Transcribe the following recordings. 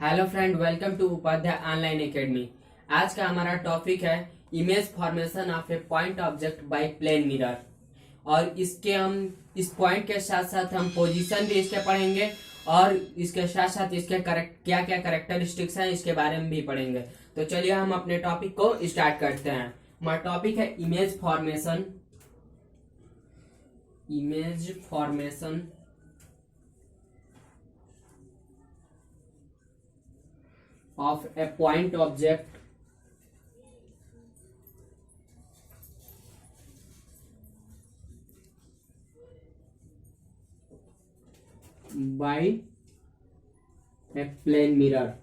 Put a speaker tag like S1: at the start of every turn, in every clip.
S1: Hello friend, welcome to Upadhyay online academy. आज का हमारा टॉपिक है image formation of a point object by plane mirror. और इस पॉइंट के साथ साथ हम पोजीशन भी इसके पढ़ेंगे और इसके साथ साथ इसके क्या क्या कैरेक्टरिस्टिक्स हैं इसके बारे में भी पढ़ेंगे। तो चलिए हम अपने टॉपिक को स्टार्ट करते हैं। हमारा टॉपिक है image formation of a point object by a plane mirror.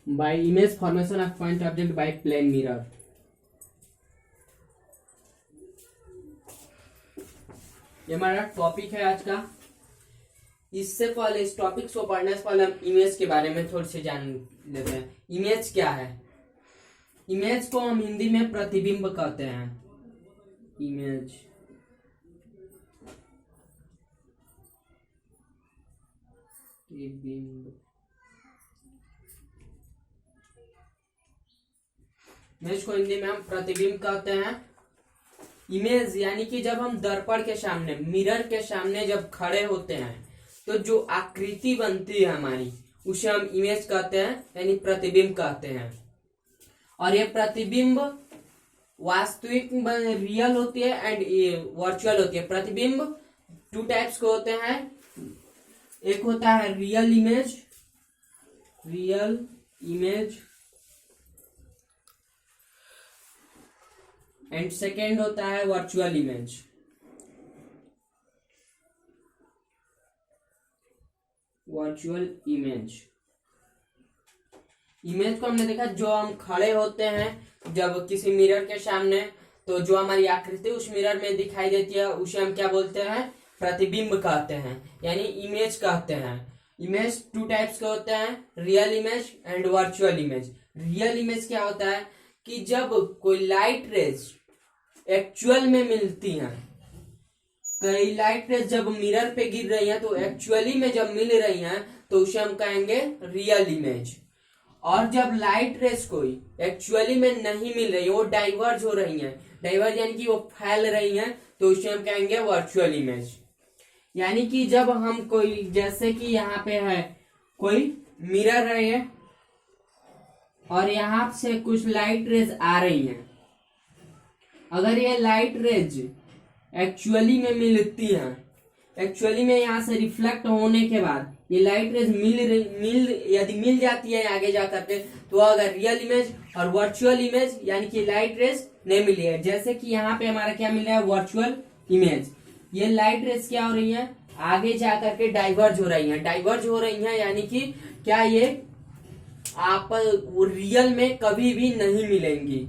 S1: By image formation of point object by plane mirror. ये हमारा टॉपिक है आज का। इससे पहले इस टॉपिक को पढ़ने से पहले हम इमेज के बारे में थोड़ी सी जान लेते हैं। इमेज क्या है? इमेज को हम हिंदी में प्रतिबिंब कहते हैं। इमेज इमेज को हिंदी में हम प्रतिबिंब कहते हैं। इमेज यानी कि जब हम दर्पण के सामने, मिरर के सामने जब खड़े होते हैं तो जो आकृति बनती है हमारी, उसे हम इमेज कहते हैं, यानी प्रतिबिंब कहते हैं। और ये प्रतिबिंब वास्तविक रियल होती है एंड वर्चुअल होती है। प्रतिबिंब टू टाइप्स के होते हैं। एक होता है रियल इमेज एंड सेकेंड होता है वर्चुअल इमेज। इमेज को हमने देखा, जो हम खड़े होते हैं जब किसी मिरर के सामने, तो जो हमारी आकृति उस मिरर में दिखाई देती है उसे हम क्या बोलते हैं? प्रतिबिंब कहते हैं, यानी इमेज कहते हैं। इमेज टू टाइप्स के होते हैं, real image and virtual image. Real image क्या होता है कि जब कोई लाइट रेज एक्चुअल में मिलती हैं, कई लाइट रेज जब मिरर पे गिर रही हैं तो एक्चुअली में जब मिल रही हैं तो उसे हम कहेंगे रियल इमेज। और जब लाइट रेज कोई एक्चुअली में नहीं मिल रही, वो डाइवर्ज हो रही हैं, डाइवर्ज यानी कि वो फैल रही हैं, तो उसे हम कहेंगे वर्चुअल इमेज। यानी कि जब हम कोई, जैसे कि यहाँ पे है कोई मिरर है और यहाँ से कुछ लाइट रेज आ रही हैं, अगर ये लाइट रेज एक्चुअली में मिलती हैं, एक्चुअली में यहाँ से रिफ्लेक्ट होने के बाद ये लाइट रेज यदि मिल जाती है आगे जाकर के, तो अगर रियल इमेज। और वर्चुअल इमेज यानी कि लाइट रेज नहीं मिली है, जैसे कि यहाँ पे हमारा क्या मिल रहा है? Virtual image. ये लाइट रेज क्या हो रही है? आगे जाकर के डाइवर्ज हो रही है, यानी कि क्या ये आप रियल में कभी भी नहीं मिलेंगी।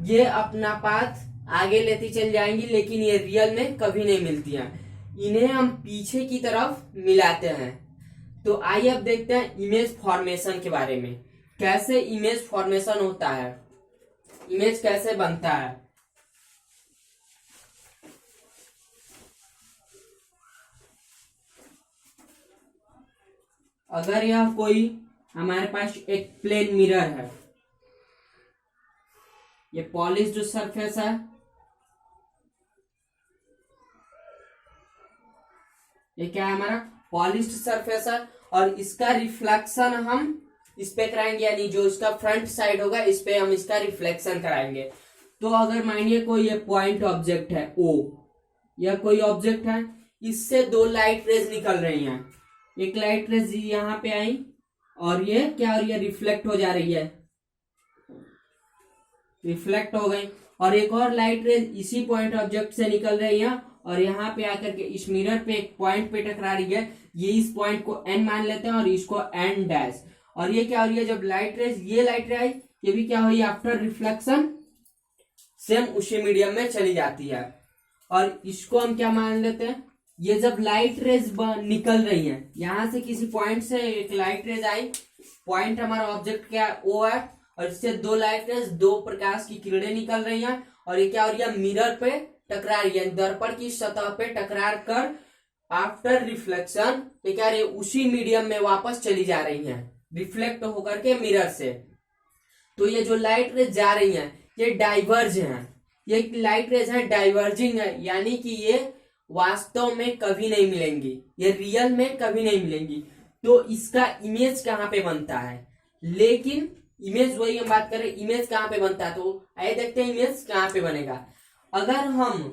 S1: ये अपना पाथ आगे लेती चल जाएंगी, लेकिन ये रियल में कभी नहीं मिलती हैं। इन्हें हम पीछे की तरफ मिलाते हैं। तो आइए अब देखते हैं इमेज फॉर्मेशन के बारे में। कैसे इमेज फॉर्मेशन होता है, इमेज कैसे बनता है। अगर यह कोई हमारे पास एक प्लेन मिरर है, ये पॉलिश्ड सरफेस है, ये क्या है? हमारा पॉलिश्ड सरफेस है। और इसका रिफ्लेक्शन हम इस पे कराएंगे, यानी जो इसका फ्रंट साइड होगा इस पे हम इसका रिफ्लेक्शन कराएंगे। तो अगर मानिए कोई ये पॉइंट ऑब्जेक्ट है O, या कोई ऑब्जेक्ट है, इससे दो लाइट रेज निकल रही हैं। एक लाइट रेज यहाँ पे आई और ये क्या, और ये रिफ्लेक्ट हो जा रही है, रिफ्लेक्ट हो गई। और एक और लाइट रेज इसी पॉइंट ऑब्जेक्ट से निकल रही है और यहाँ पे आकर के इस मिरर पे एक पॉइंट पे टकरा रही है। ये इस पॉइंट को N मान लेते हैं और इसको N डैश। और ये क्या हो रही है? जब लाइट रेज, ये लाइट रेज आई, ये भी क्या हुई? आफ्टर रिफ्लेक्शन सेम उसी मीडियम में चली जाती है। और इसको हम क्या मान लेते हैं? ये जब लाइट रेज निकल रही है, यहाँ से किसी पॉइंट से एक लाइट रेज आई, पॉइंट हमारा ऑब्जेक्ट क्या O है, और इससे दो लाइट रेज, दो प्रकाश की किरणें निकल रही हैं और ये क्या हो रही है? मिरर पे टकरा रही है, दर्पण की सतह पे टकरार कर आफ्टर रिफ्लेक्शन ये क्या रही, उसी मीडियम में वापस चली जा रही हैं, रिफ्लेक्ट होकर के मिरर से। तो ये जो लाइट रेज जा रही हैं ये डाइवर्ज हैं, ये लाइट रेज है डाइवर्जिंग है, यानी कि ये वास्तव में कभी नहीं मिलेंगी, ये रियल में कभी नहीं मिलेंगी। तो इसका इमेज कहाँ पे बनता है, लेकिन इमेज वही हम बात करें, इमेज कहाँ पे बनता है, तो आइए देखते हैं इमेज कहाँ पे बनेगा। अगर हम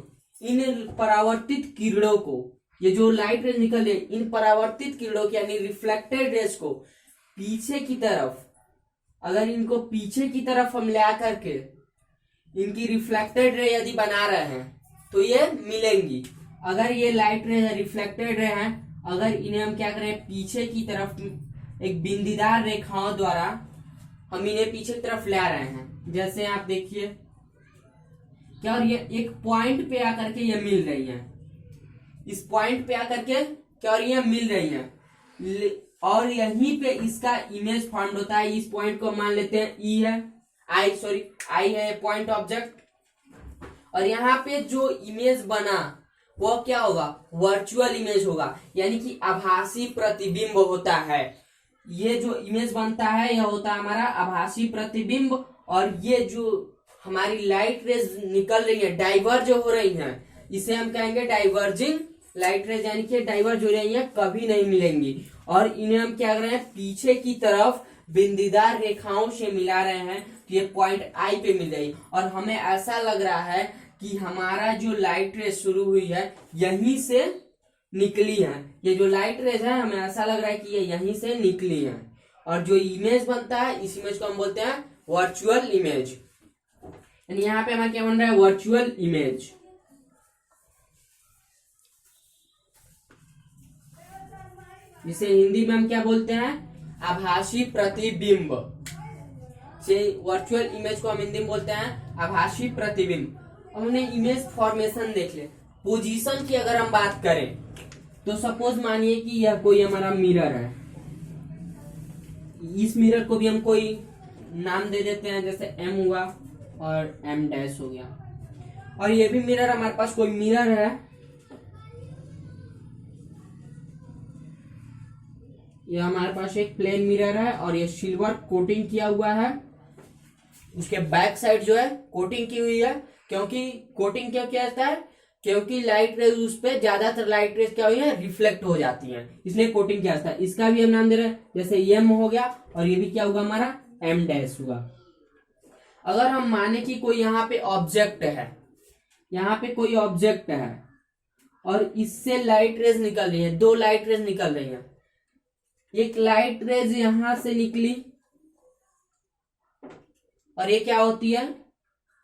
S1: इन परावर्तित किरणों को, ये जो लाइट रेज निकल रही है, इन परावर्तित किरणों की यानी रिफ्लेक्टेड रेज को पीछे की तरफ, अगर इनको पीछे की तरफ हम ले आकर के इनकी रिफ्लेक्टेड रे यदि बना रहे हैं तो ये मिलेंगी। अगर ये लाइट रे रिफ्लेक्टेड रे हैं, अगर इन्हें हम क्या करें, पीछे की तरफ एक बिंदीदार रेखाओं द्वारा हम इन्हें पीछे की तरफ ले आ रहे हैं, जैसे आप देखिए क्या, और ये एक पॉइंट पे आकर के ये मिल रही है, इस पॉइंट पे आकर के क्या, और ये मिल रही है, और यहीं पे इसका इमेज फॉर्म होता है। इस पॉइंट को मान लेते हैं ई है, आई है पॉइंट ऑब्जेक्ट, और यहाँ पे जो इमेज बना वो क्या होगा, वर्चुअल इमेज होगा, यानी कि आभासी प्रतिबिंब होता है। ये जो इमेज बनता है यह होता है हमारा आभासी प्रतिबिंब, और ये जो हमारी लाइट रेज निकल रही है, डाइवर्ज हो रही है, इसे हम कहेंगे डाइवर्जिंग लाइट रेज, यानी कि डाइवर्ज हो रही है, कभी नहीं मिलेंगी। और इन्हें हम क्या कर रहे हैं, पीछे की तरफ बिंदीदार रेखाओं से मिला रहे हैं, तो ये पॉइंट आई पे मिल गई, और हमें ऐसा लग रहा है कि हमारा जो लाइट रेज शुरू हुई है यहीं से निकली है। ये जो लाइट रेज है हमें ऐसा लग रहा है कि ये यहीं से निकली है, और जो इमेज बनता है इस इमेज को हम बोलते हैं वर्चुअल इमेज। यानी यहाँ पे हमारा क्या बन रहा है, वर्चुअल इमेज। जिसे हिंदी में हम क्या बोलते हैं, आभासी प्रतिबिंब। वर्चुअल इमेज को हम हिंदी में बोलते हैं आभासी प्रतिबिंब। अब हमने इमेज फॉर्मेशन देख ले। पोजीशन की अगर हम बात करें तो सपोज मानिए कि यह कोई हमारा मिरर है, इस मिरर को भी हम कोई नाम दे देते हैं, जैसे एम हुआ और एम डैश हो गया, और ये भी मिरर, हमारे पास कोई मिरर है, ये हमारे पास एक प्लेन मिरर है और ये सिल्वर कोटिंग किया हुआ है, उसके बैक साइड जो है कोटिंग की हुई है। क्योंकि कोटिंग क्यों किया जाता है, क्योंकि लाइट रेज उस पे, ज्यादातर लाइट रेज क्या हुई है, रिफ्लेक्ट हो जाती हैं, इसलिए कोटिंग किया जाता है। इसका भी हम नाम दे रहे हैं, जैसे एम हो गया, और ये भी क्या हुआ हमारा एम डैश हुआ। अगर हम माने कि कोई यहाँ पे ऑब्जेक्ट है, यहाँ पे कोई ऑब्जेक्ट है और इससे लाइट रेज निकल रही है, दो लाइट रेज निकल रही है, एक लाइट रेज यहां से निकली और ये क्या होती है,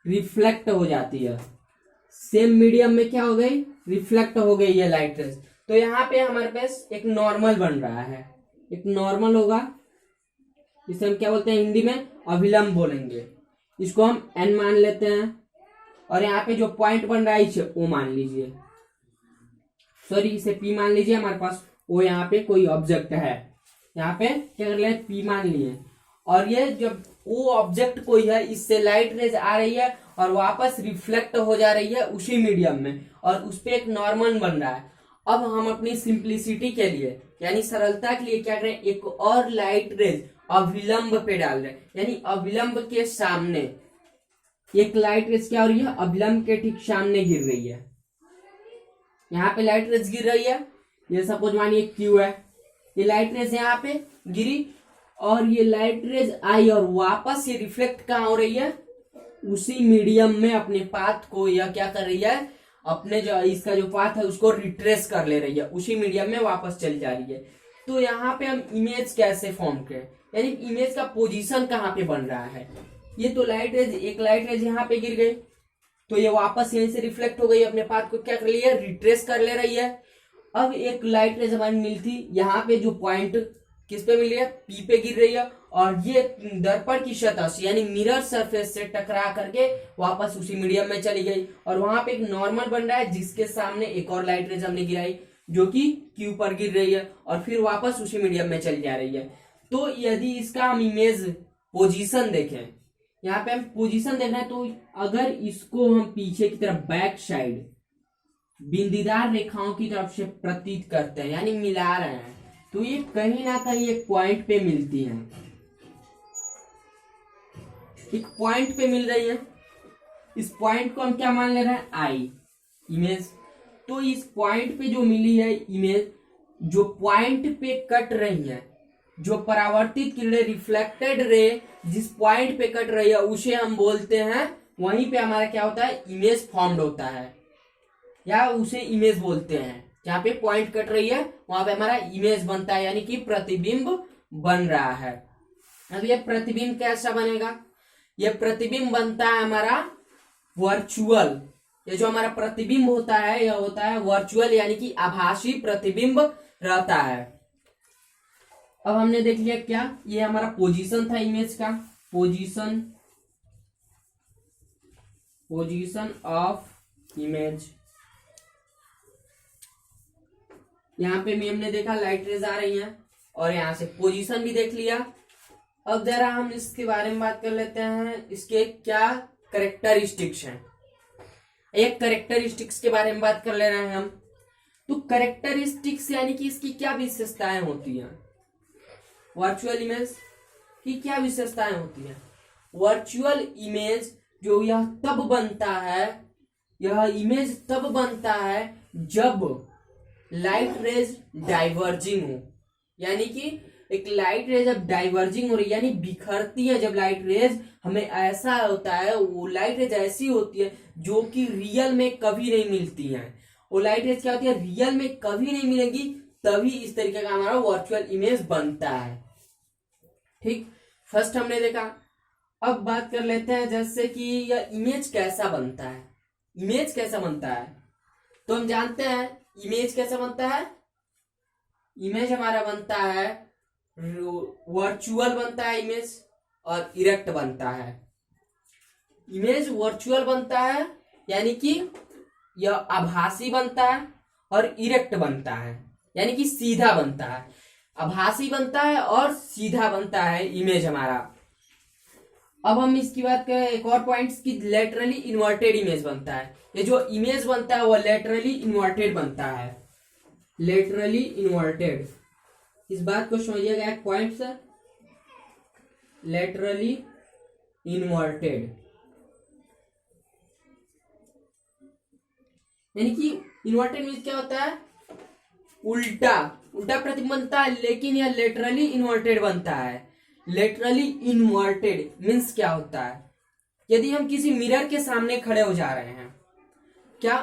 S1: रिफ्लेक्ट हो जाती है, सेम मीडियम में क्या हो गई, रिफ्लेक्ट हो गई है लाइट रेज। तो यहाँ पे हमारे पास एक नॉर्मल बन रहा है, एक नॉर्मल होगा, इसे हम क्या बोलते हैं, हिंदी में अभिलंब बोलेंगे, इसको हम एन मान लेते हैं, और यहाँ पे जो पॉइंट बन रहा है इसे ओ मान लीजिए, सॉरी इसे पी मान लीजिए, हमारे पास वो यहाँ पे कोई ऑब्जेक्ट है, यहाँ पे क्या कर ले, पी मान लिए, और ये जब वो ऑब्जेक्ट कोई है, इससे लाइट रेज आ रही है और वापस रिफ्लेक्ट हो जा रही है उसी मीडियम में, और उस पे एक नॉर्मल बन रहा है। अब हम अपनी सिंप्लिसिटी के लिए, यानी सरलता के लिए क्या करें, एक और लाइट रेज अभिलंब पे डाल रहे हैं, यानी अभिलंब के सामने एक लाइट रेज क्या हो रही है, अभिलंब के ठीक सामने गिर रही है। यहाँ पे लाइट रेज गिर रही है, ये सपोज मानिए क्यू है, ये लाइट रेज यहाँ पे गिरी और ये लाइट रेज आई और वापस ये रिफ्लेक्ट कहाँ हो रही है, उसी मीडियम में अपने पाथ को, या क्या कर रही है, अपने जो इसका जो पाथ है उसको रिट्रेस कर ले रही है, उसी मीडियम में वापस चली जा रही है। तो यहाँ पे हम इमेज कैसे फॉर्म करें, यानी इमेज का पोजीशन कहाँ पे बन रहा है। ये तो लाइट रेज, एक लाइट रेज यहाँ पे गिर गई तो ये वापस यहीं से रिफ्लेक्ट हो गई, अपने पाथ को क्या कर रही है, रिट्रेस कर ले रही है। अब एक लाइट रेज हमारी मिली थी, यहाँ पे जो पॉइंट किस पे मिली है, पी पे गिर रही है, और ये दर्पण की सतह से यानी मिरर सरफेस से टकरा करके वापस उसी मीडियम में चली गई, और वहां पे एक नॉर्मल बन रहा है जिसके सामने एक और लाइट रेज हमने गिराई जो कि क्यू पर गिर रही है और फिर वापस उसी मीडियम में चली जा रही है। तो यदि इसका हम इमेज पोजीशन देखें, यहाँ पे हम पोजीशन देख रहे हैं, तो अगर इसको हम पीछे की तरफ बैक साइड बिंदीदार रेखाओं की तरफ से प्रतीत करते हैं, यानी मिला रहे हैं, तो ये कहीं ना कहीं एक पॉइंट पे मिलती है, एक पॉइंट पे मिल रही है। इस पॉइंट को हम क्या मान ले रहे हैं, आई इमेज। तो इस पॉइंट पे जो मिली है इमेज, जो पॉइंट पे कट रही है, जो परावर्तित किरणें रिफ्लेक्टेड रे जिस पॉइंट पे कट रही है उसे हम बोलते हैं, वहीं पे हमारा क्या होता है, इमेज फॉर्म्ड होता है, या उसे इमेज बोलते हैं। जहाँ पे पॉइंट कट रही है वहां पे हमारा इमेज बनता है, यानी कि प्रतिबिंब बन रहा है। अब ये प्रतिबिंब कैसा बनेगा, ये प्रतिबिंब बनता है हमारा वर्चुअल। ये जो हमारा प्रतिबिंब होता है यह होता है वर्चुअल, यानी कि आभासी प्रतिबिंब रहता है। अब हमने देख लिया क्या, ये हमारा पोजीशन था इमेज का, पोजीशन ऑफ इमेज। यहाँ पे भी हमने देखा लाइट रेज आ रही हैं, और यहाँ से पोजीशन भी देख लिया। अब जरा हम इसके बारे में बात कर लेते हैं, इसके क्या करेक्टरिस्टिक्स हैं। एक करेक्टरिस्टिक्स के बारे में बात कर ले रहे हैं हम। तो करेक्टरिस्टिक्स यानी कि इसकी क्या विशेषताएं होती हैं, वर्चुअल इमेज की क्या विशेषताएं होती हैं। वर्चुअल इमेज जो यह तब बनता है, यह इमेज तब बनता है जब लाइट रेज डाइवर्जिंग हो, यानी कि एक लाइट रेज जब डाइवर्जिंग हो रही, यानी बिखरती है जब लाइट रेज, हमें ऐसा होता है, वो लाइट रेज ऐसी होती है जो कि रियल में कभी नहीं मिलती हैं। वो लाइट रेज क्या होती है, रियल में कभी नहीं मिलेंगी, तभी इस तरीके का हमारा वर्चुअल इमेज बनता है। ठीक, फर्स्ट हमने देखा। अब बात कर लेते हैं जैसे कि यह इमेज कैसा बनता है। इमेज कैसा बनता है तो हम जानते हैं इमेज कैसा बनता है। इमेज हमारा बनता है वर्चुअल बनता है इमेज, और इरेक्ट बनता है। इमेज वर्चुअल बनता है यानी कि यह आभासी बनता है, और इरेक्ट बनता है यानी कि सीधा बनता है। आभासी बनता है और सीधा बनता है इमेज हमारा। अब हम इसकी बात करें एक और पॉइंट्स की, लेटरली इन्वर्टेड इमेज बनता है। ये जो इमेज बनता है वो लेटरली इन्वर्टेड बनता है, लेटरली इन्वर्टेड। इस बात को समझिएगा, एक पॉइंट सर, लेटरली इन्वर्टेड यानी कि इन्वर्टेड मीन्स क्या होता है, उल्टा उल्टा प्रतिबिंब बनता है, लेकिन यह लेटरली इन्वर्टेड बनता है। लेटरली इन्वर्टेड मीन्स क्या होता है, यदि हम किसी मिरर के सामने खड़े हो जा रहे हैं, क्या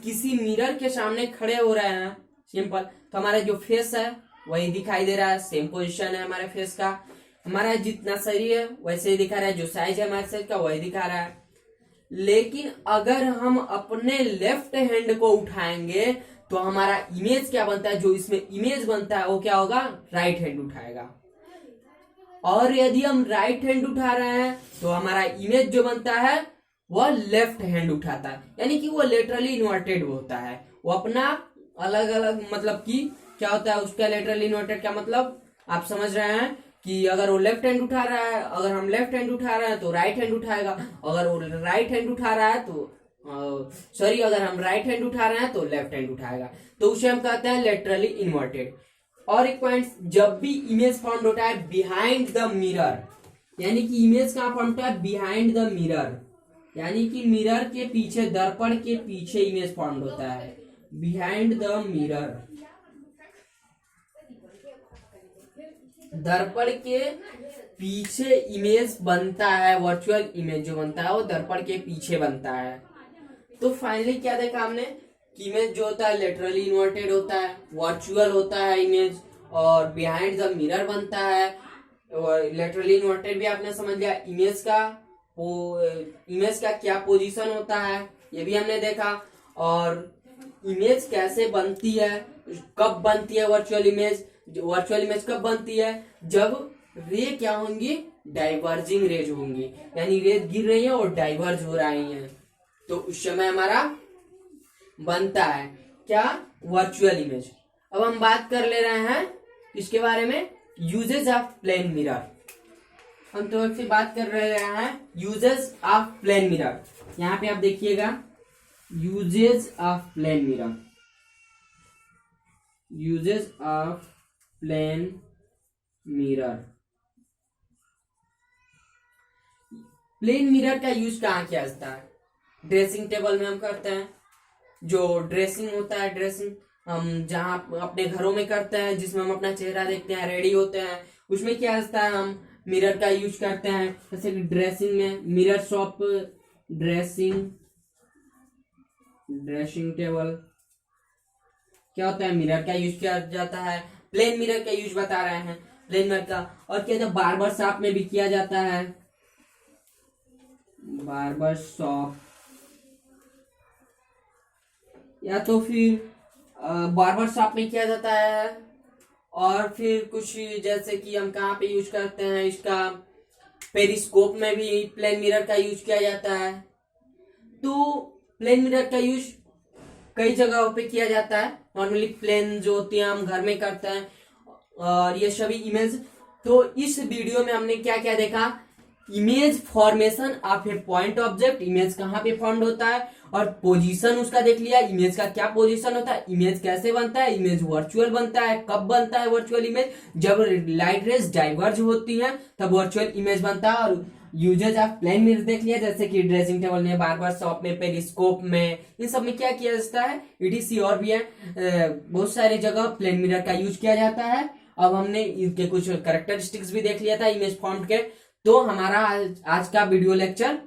S1: किसी मिरर के सामने खड़े हो रहे हैं सिंपल, तो हमारा जो फेस है वही दिखाई दे रहा है, सेम पोजीशन है हमारे फेस का, हमारा जितना शरीर है वैसे ही दिखा रहा है, जो साइज है हमारे साइज का वही दिखा रहा है। लेकिन अगर हम अपने लेफ्ट हैंड को उठाएंगे तो हमारा इमेज क्या बनता है, जो इसमें इमेज बनता है वो क्या होगा, राइट हैंड उठाएगा। और यदि हम राइट हैंड उठा रहे हैं तो हमारा इमेज जो बनता है वह लेफ्ट हैंड उठाता है, यानी कि वो लेटरली इन्वर्टेड होता है। वो अपना अलग अलग मतलब कि क्या होता है उसका लेटरली इन्वर्टेड का मतलब आप समझ रहे हैं कि अगर वो लेफ्ट हैंड उठा रहा है, अगर हम लेफ्ट हैंड उठा रहे हैं तो राइट हैंड उठाएगा, अगर वो राइट हैंड उठा रहा है तो सॉरी अगर हम राइट हैंड उठा रहे हैं तो लेफ्ट हैंड उठाएगा, तो उसे हम कहते हैं लेटरली इन्वर्टेड। और एक पॉइंट, जब भी इमेज फॉर्म होता है बिहाइंड द मिरर, यानी कि इमेज कहाँ फॉर्म होता है, बिहाइंड द मिरर, यानी कि मिरर के पीछे, दर्पण के पीछे इमेज फॉर्म होता है, बिहाइंड द मिरर। दर्पण के पीछे इमेज बनता है, वर्चुअल इमेज जो बनता है वो दर्पण के पीछे बनता है। तो फाइनली क्या देखा हमने कि इमेज जो होता है लेटरली इन्वर्टेड होता है, वर्चुअल होता है इमेज, और बिहाइंड द मिरर बनता है। लेटरली इन्वर्टेड भी आपने समझ लिया। इमेज का क्या पोजीशन होता है ये भी हमने देखा, और इमेज कैसे बनती है, कब बनती है वर्चुअल इमेज। वर्चुअल इमेज कब बनती है, जब रे क्या होंगी, डाइवर्जिंग रेज होंगी, यानी रेज गिर रही है और डाइवर्ज हो रही है, तो उस समय हमारा बनता है क्या, वर्चुअल इमेज। अब हम बात कर ले रहे हैं इसके बारे में, यूजेज ऑफ प्लेन मिरर। हम तो फिर बात कर रहे हैं यूजेस ऑफ प्लेन मिरर। यहाँ पे आप देखिएगा uses of plane mirror, uses of plane mirror. Plane mirror का यूज कहाँ किया जाता है? ड्रेसिंग टेबल में हम करते हैं, जो ड्रेसिंग होता है, ड्रेसिंग हम जहाँ अपने घरों में करते हैं, जिसमें हम अपना चेहरा देखते हैं, रेडी होते हैं, उसमें क्या होता है, हम मिरर का यूज करते हैं। जैसे कि ड्रेसिंग में मिरर शॉप, ड्रेसिंग टेबल क्या होता है, मिरर का यूज किया जाता है। प्लेन मिरर का यूज बता रहे हैं प्लेन मिरर का। और क्या होता है, बार्बर शॉप में भी किया जाता है, बार्बर शॉप, या तो फिर बार्बर शॉप में किया जाता है। और फिर कुछ जैसे कि हम कहाँ पे यूज करते हैं इसका, पेरिस्कोप में भी प्लेन मिरर का यूज किया जाता है। तो प्लेन मिरर का यूज कई जगहों पे किया जाता है। नॉर्मली प्लेन जो होती है हम घर में करते हैं, और ये सभी इमेज। तो इस वीडियो में हमने क्या क्या देखा, image formation of a point object, image कहाँ पे फॉर्म होता है, और पोजीशन उसका देख लिया, इमेज का क्या पोजीशन होता है, इमेज कैसे बनता है, इमेज वर्चुअल बनता है, कब बनता है वर्चुअल इमेज, जब लाइट रेज डाइवर्ज होती हैं तब वर्चुअल इमेज बनता है। और यूजेज ऑफ प्लेन मिरर देख लिया, जैसे कि ड्रेसिंग टेबल में, बार्बर शॉप में, पेरिस्कोप में, इन सब में क्या किया जाता है, ईटीसी और भी है, बहुत सारी जगह प्लेन मिरर का यूज किया जाता है। अब हमने इनके कुछ कैरेक्टरिस्टिक्स भी देख लिया था इमेज फॉर्म के। तो हमारा आज का वीडियो लेक्चर